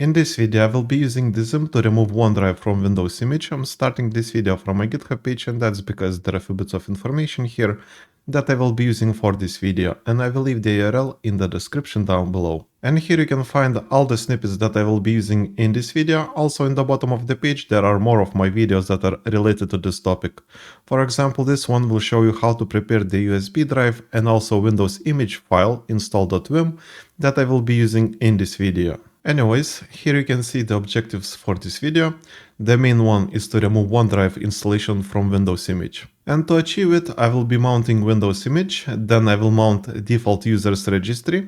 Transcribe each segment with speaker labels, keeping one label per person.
Speaker 1: In this video, I will be using Dism to remove OneDrive from Windows Image. I'm starting this video from my GitHub page, and that's because there are a few bits of information here that I will be using for this video, and I will leave the URL in the description down below. And here you can find all the snippets that I will be using in this video. Also in the bottom of the page there are more of my videos that are related to this topic. For example, this one will show you how to prepare the USB drive and also Windows image file install.wim that I will be using in this video. Anyways, here you can see the objectives for this video. The main one is to remove OneDrive installation from Windows Image. And to achieve it, I will be mounting Windows Image, then I will mount default users registry.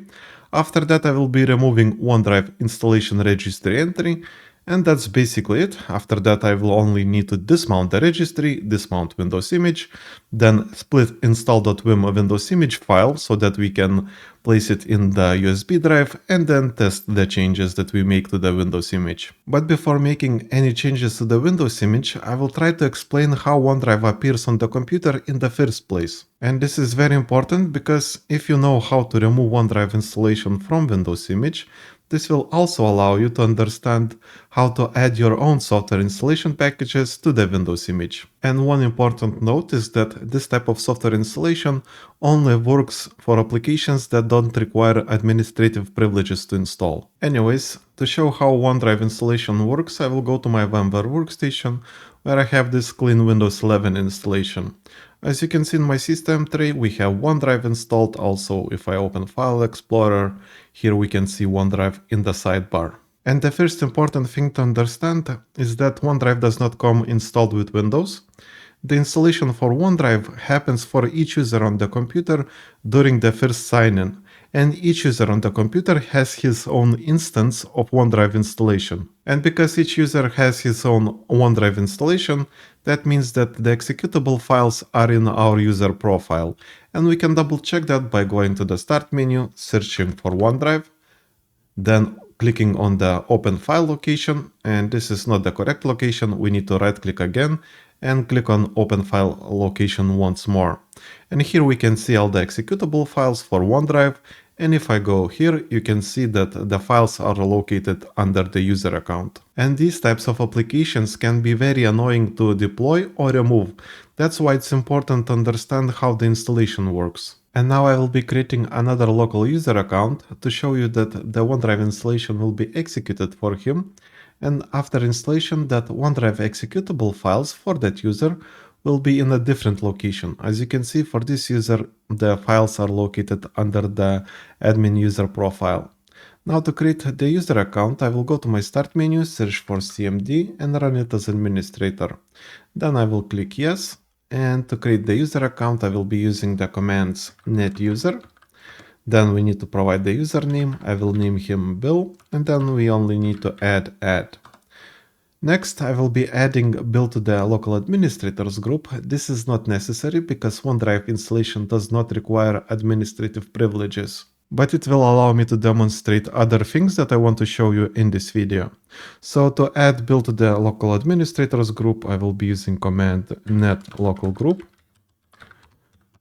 Speaker 1: After that, I will be removing OneDrive installation registry entry, and that's basically it. After that, I will only need to dismount the registry, dismount Windows Image, then split install.wim Windows Image file so that we can place it in the USB drive and then test the changes that we make to the Windows Image. But before making any changes to the Windows Image, I will try to explain how OneDrive appears on the computer in the first place. And this is very important because if you know how to remove OneDrive installation from Windows Image, this will also allow you to understand how to add your own software installation packages to the Windows Image. And one important note is that this type of software installation only works for applications that don't require administrative privileges to install. Anyways, to show how OneDrive installation works, I will go to my VMware workstation where I have this clean Windows 11 installation. As you can see in my system tray, we have OneDrive installed. Also, if I open File Explorer, here we can see OneDrive in the sidebar. And the first important thing to understand is that OneDrive does not come installed with Windows. The installation for OneDrive happens for each user on the computer during the first sign-in, and each user on the computer has his own instance of OneDrive installation. And because each user has his own OneDrive installation, that means that the executable files are in our user profile. And we can double check that by going to the Start menu, searching for OneDrive, then clicking on the Open File location, and this is not the correct location, we need to right-click again and click on Open File location once more. And here we can see all the executable files for OneDrive, and if I go here, you can see that the files are located under the user account. And these types of applications can be very annoying to deploy or remove. That's why it's important to understand how the installation works. And now I will be creating another local user account to show you that the OneDrive installation will be executed for him. And after installation, that OneDrive executable files for that user will be in a different location. As you can see, for this user, the files are located under the admin user profile. Now to create the user account, I will go to my Start menu, search for CMD and run it as administrator. Then I will click Yes. And to create the user account, I will be using the commands netuser. Then we need to provide the username. I will name him Bill, and then we only need to add. Next, I will be adding Bill to the local administrators group. This is not necessary because OneDrive installation does not require administrative privileges, but it will allow me to demonstrate other things that I want to show you in this video. So to add Bill to the local administrators group, I will be using command net local group.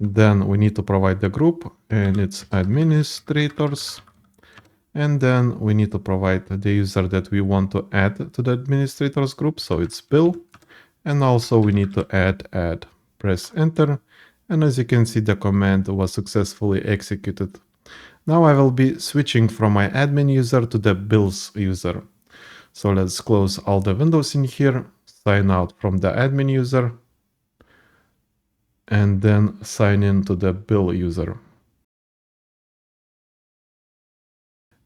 Speaker 1: Then we need to provide the group, and it's administrators. And then we need to provide the user that we want to add to the administrators group, so it's Bill. And also we need to add. Press enter, and as you can see, the command was successfully executed. Now I will be switching from my admin user to the Bill's user. So let's close all the windows in here, sign out from the admin user, and then sign in to the Bill user.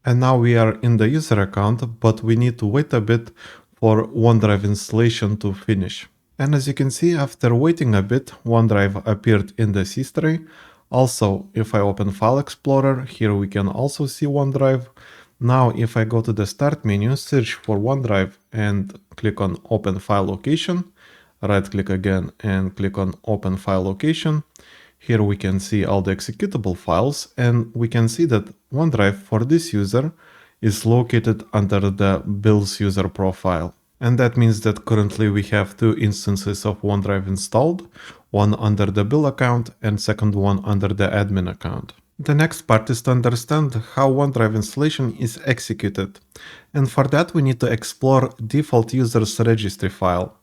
Speaker 1: And now we are in the user account, but we need to wait a bit for OneDrive installation to finish. And as you can see, after waiting a bit, OneDrive appeared in the C tray. Also, if I open File Explorer, here we can also see OneDrive. Now, if I go to the Start menu, search for OneDrive and click on Open File Location, right-click again and click on Open File Location. Here we can see all the executable files, and we can see that OneDrive for this user is located under the Bill's user profile. And that means that currently we have two instances of OneDrive installed, one under the Bill account and second one under the admin account. The next part is to understand how OneDrive installation is executed, and for that we need to explore default users registry file.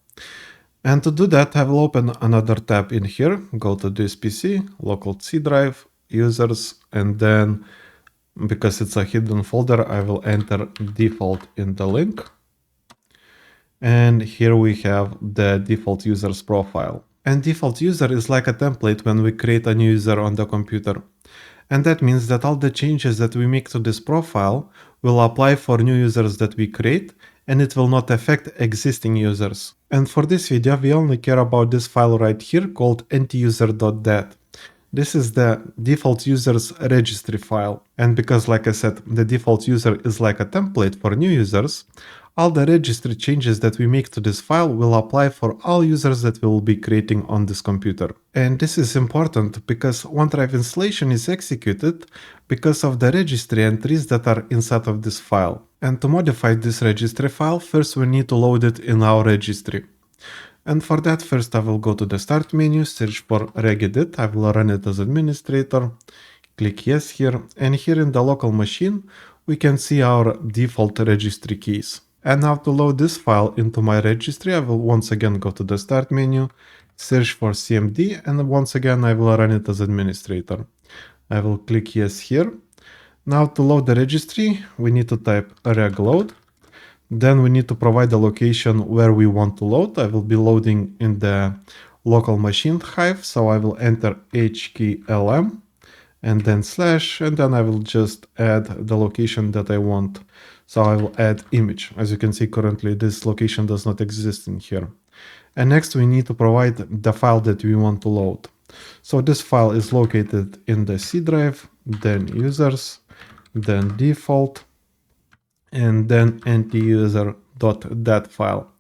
Speaker 1: And to do that, I will open another tab in here, go to this PC, local C drive, users, and then, because it's a hidden folder, I will enter default in the link. And here we have the default user's profile. And default user is like a template when we create a new user on the computer. And that means that all the changes that we make to this profile will apply for new users that we create, and it will not affect existing users. And for this video, we only care about this file right here called ntuser.dat. This is the default user's registry file. And because, like I said, the default user is like a template for new users, all the registry changes that we make to this file will apply for all users that we will be creating on this computer. And this is important because OneDrive installation is executed because of the registry entries that are inside of this file. And to modify this registry file, first we need to load it in our registry. And for that, first I will go to the start menu, search for regedit, I will run it as administrator, click yes here, and here in the local machine, we can see our default registry keys. And now to load this file into my registry, I will once again go to the start menu, search for cmd, and once again I will run it as administrator. I will click yes here. Now to load the registry, we need to type reg load. Then we need to provide the location where we want to load. I will be loading in the local machine hive, so I will enter hklm and then slash, and then I will just add the location that I want. So I will add image. As you can see, currently this location does not exist in here. And next we need to provide the file that we want to load. So this file is located in the C drive, then users, then default, and then ntuser.dat file.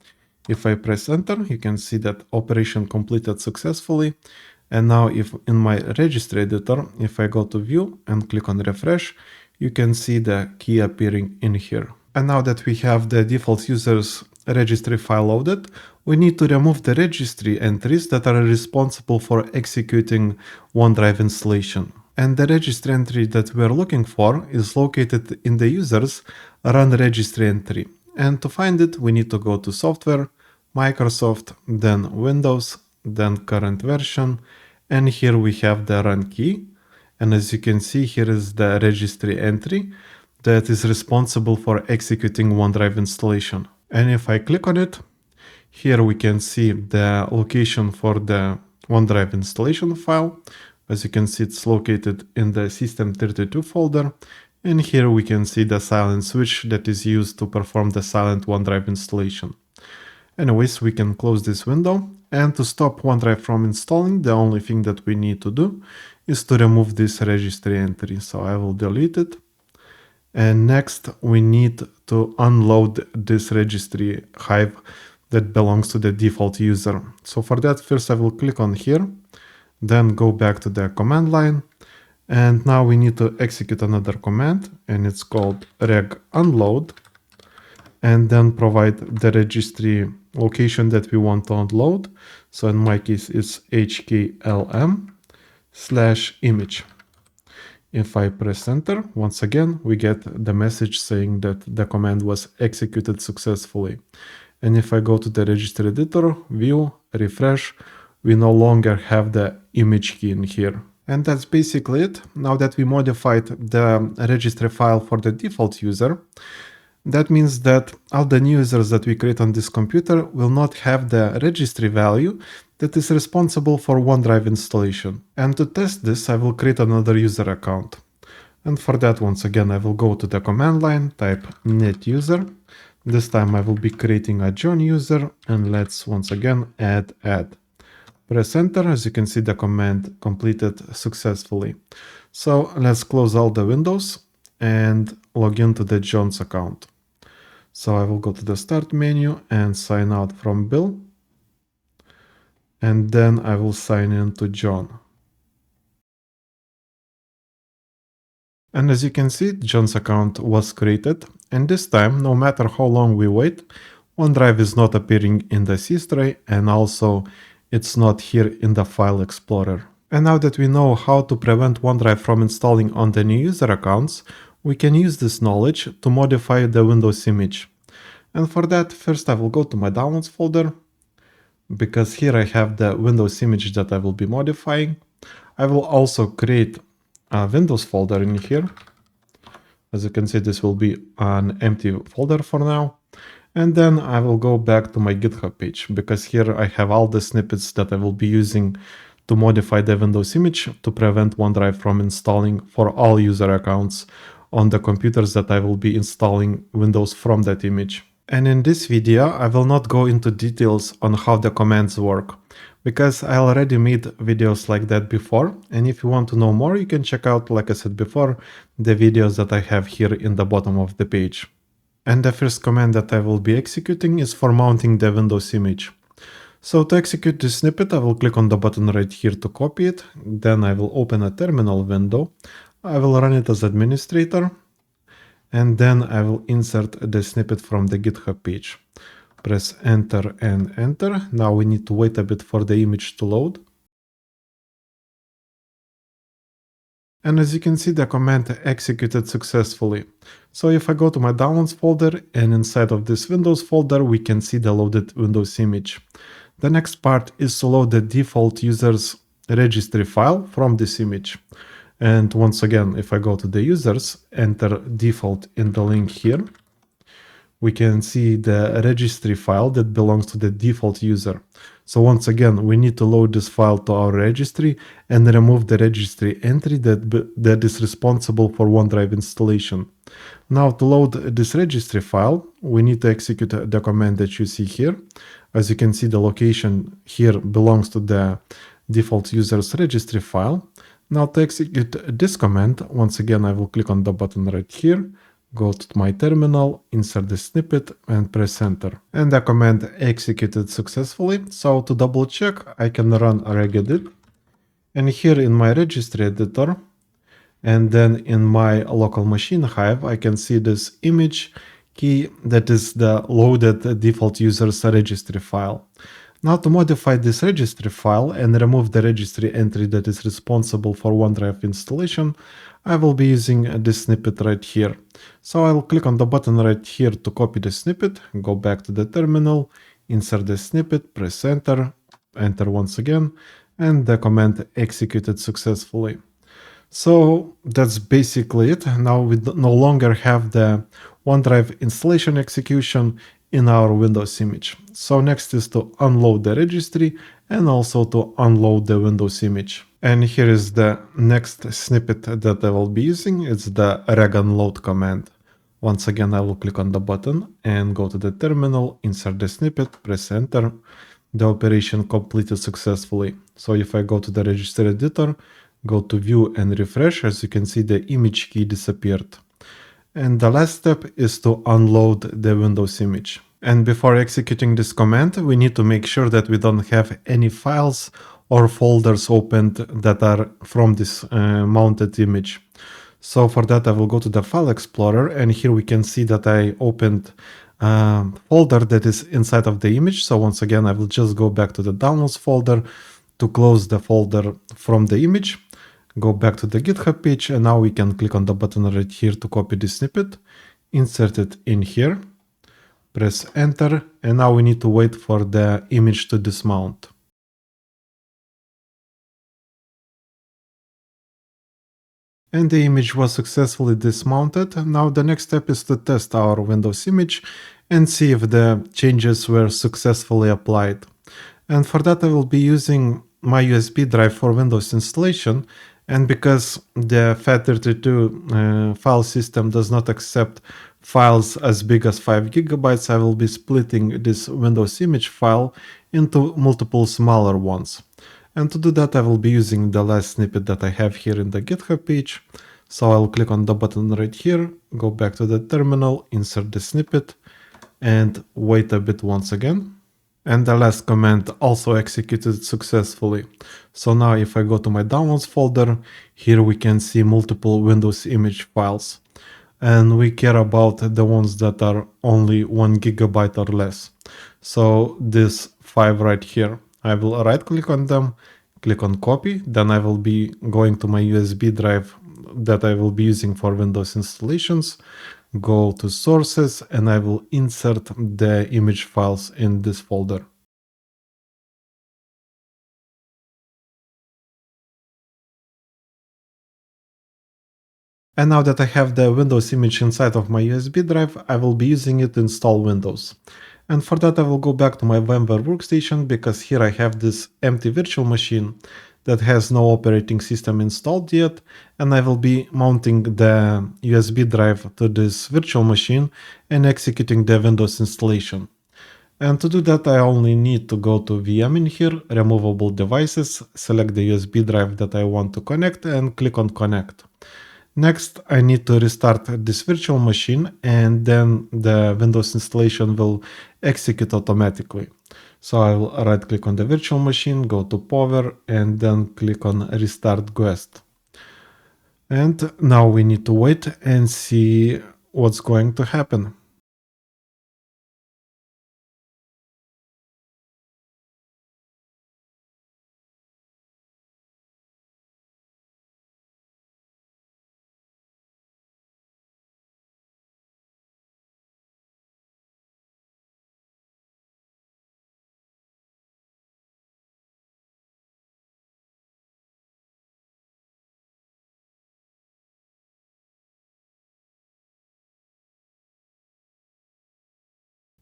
Speaker 1: If I press enter, you can see that operation completed successfully. And now if in my registry editor, if I go to view and click on refresh, you can see the key appearing in here. And now that we have the default users registry file loaded, we need to remove the registry entries that are responsible for executing OneDrive installation. And the registry entry that we're looking for is located in the users run registry entry. And to find it, we need to go to software, Microsoft, then Windows, then current version, and here we have the run key. And as you can see, here is the registry entry that is responsible for executing OneDrive installation. And if I click on it, here we can see the location for the OneDrive installation file. As you can see, it's located in the system32 folder. And here we can see the silent switch that is used to perform the silent OneDrive installation. Anyways, we can close this window. And to stop OneDrive from installing, the only thing that we need to do is to remove this registry entry. So I will delete it. And next we need to unload this registry hive that belongs to the default user. So for that, first I will click on here, then go back to the command line. And now we need to execute another command, and it's called reg unload, and then provide the registry location that we want to unload. So in my case, it's hklm/image. If I press enter, once again, we get the message saying that the command was executed successfully. And if I go to the registry editor, view, refresh, we no longer have the image key in here. And that's basically it. Now that we modified the registry file for the default user, that means that all the new users that we create on this computer will not have the registry value that is responsible for OneDrive installation. And to test this, I will create another user account. And for that, once again, I will go to the command line, type netuser. This time I will be creating a John user, and let's once again add. Press enter. As you can see, the command completed successfully. So let's close all the windows and log into the John's account. So I will go to the start menu and sign out from Bill. And then I will sign in to John. And as you can see, John's account was created. And this time, no matter how long we wait, OneDrive is not appearing in the C tray, and also it's not here in the file explorer. And now that we know how to prevent OneDrive from installing on the new user accounts, we can use this knowledge to modify the Windows image. And for that, first I will go to my Downloads folder, because here I have the Windows image that I will be modifying. I will also create a Windows folder in here. As you can see, this will be an empty folder for now. And then I will go back to my GitHub page, because here I have all the snippets that I will be using to modify the Windows image to prevent OneDrive from installing for all user accounts on the computers that I will be installing Windows from that image. And in this video, I will not go into details on how the commands work, because I already made videos like that before. And if you want to know more, you can check out, like I said before, the videos that I have here in the bottom of the page. And the first command that I will be executing is for mounting the Windows image. So to execute this snippet, I will click on the button right here to copy it. Then I will open a terminal window. I will run it as administrator. And then I will insert the snippet from the GitHub page. Press enter and enter. Now we need to wait a bit for the image to load. And as you can see, the command executed successfully. So if I go to my Downloads folder, and inside of this Windows folder, we can see the loaded Windows image. The next part is to load the default user's registry file from this image. And once again, if I go to the users, enter default in the link here, we can see the registry file that belongs to the default user. So once again, we need to load this file to our registry and remove the registry entry that is responsible for OneDrive installation. Now to load this registry file, we need to execute the command that you see here. As you can see, the location here belongs to the default user's registry file. Now to execute this command, once again, I will click on the button right here, go to my terminal, insert the snippet and press enter. And the command executed successfully. So to double check, I can run regedit. And here in my registry editor, and then in my local machine hive, I can see this image key that is the loaded default user's registry file. Now to modify this registry file and remove the registry entry that is responsible for OneDrive installation, I will be using this snippet right here. So I'll click on the button right here to copy the snippet, go back to the terminal, insert the snippet, press enter, enter once again, and the command executed successfully. So that's basically it. Now we no longer have the OneDrive installation execution in our Windows image. So next is to unload the registry and also to unload the Windows image. And here is the next snippet that I will be using. It's the regunload command. Once again, I will click on the button and go to the terminal, insert the snippet, press enter. The operation completed successfully. So if I go to the registry editor, go to view and refresh, as you can see the image key disappeared. And the last step is to unload the Windows image. And before executing this command, we need to make sure that we don't have any files or folders opened that are from this mounted image. So for that, I will go to the File Explorer, and here we can see that I opened a folder that is inside of the image. So once again, I will just go back to the Downloads folder to close the folder from the image. Go back to the GitHub page, and now we can click on the button right here to copy the snippet, insert it in here, press enter, and now we need to wait for the image to dismount. And the image was successfully dismounted. Now the next step is to test our Windows image and see if the changes were successfully applied. And for that I will be using my USB drive for Windows installation. And because the FAT32 file system does not accept files as big as 5 GB, I will be splitting this Windows image file into multiple smaller ones. And to do that, I will be using the last snippet that I have here in the GitHub page. So I'll click on the button right here, go back to the terminal, insert the snippet, and wait a bit once again. And the last command also executed successfully. So now if I go to my Downloads folder, here we can see multiple Windows image files. And we care about the ones that are only 1 GB or less. So this 5 right here, I will right click on them, click on copy. Then I will be going to my USB drive that I will be using for Windows installations. Go to sources and I will insert the image files in this folder. And now that I have the Windows image inside of my USB drive, I will be using it to install Windows. And for that I will go back to my VMware workstation, because here I have this empty virtual machine that has no operating system installed yet, and I will be mounting the USB drive to this virtual machine and executing the Windows installation. And to do that I only need to go to VM in here, removable devices, select the USB drive that I want to connect and click on connect. Next, I need to restart this virtual machine, and then the Windows installation will execute automatically. So I'll right click on the virtual machine, go to power, and then click on restart guest. And now we need to wait and see what's going to happen.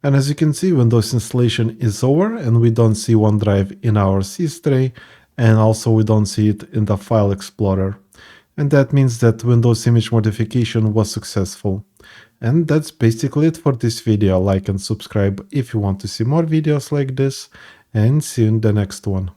Speaker 1: And as you can see, Windows installation is over and we don't see OneDrive in our sys tray, and also we don't see it in the file explorer. And that means that Windows image modification was successful. And that's basically it for this video. Like and subscribe if you want to see more videos like this, and see you in the next one.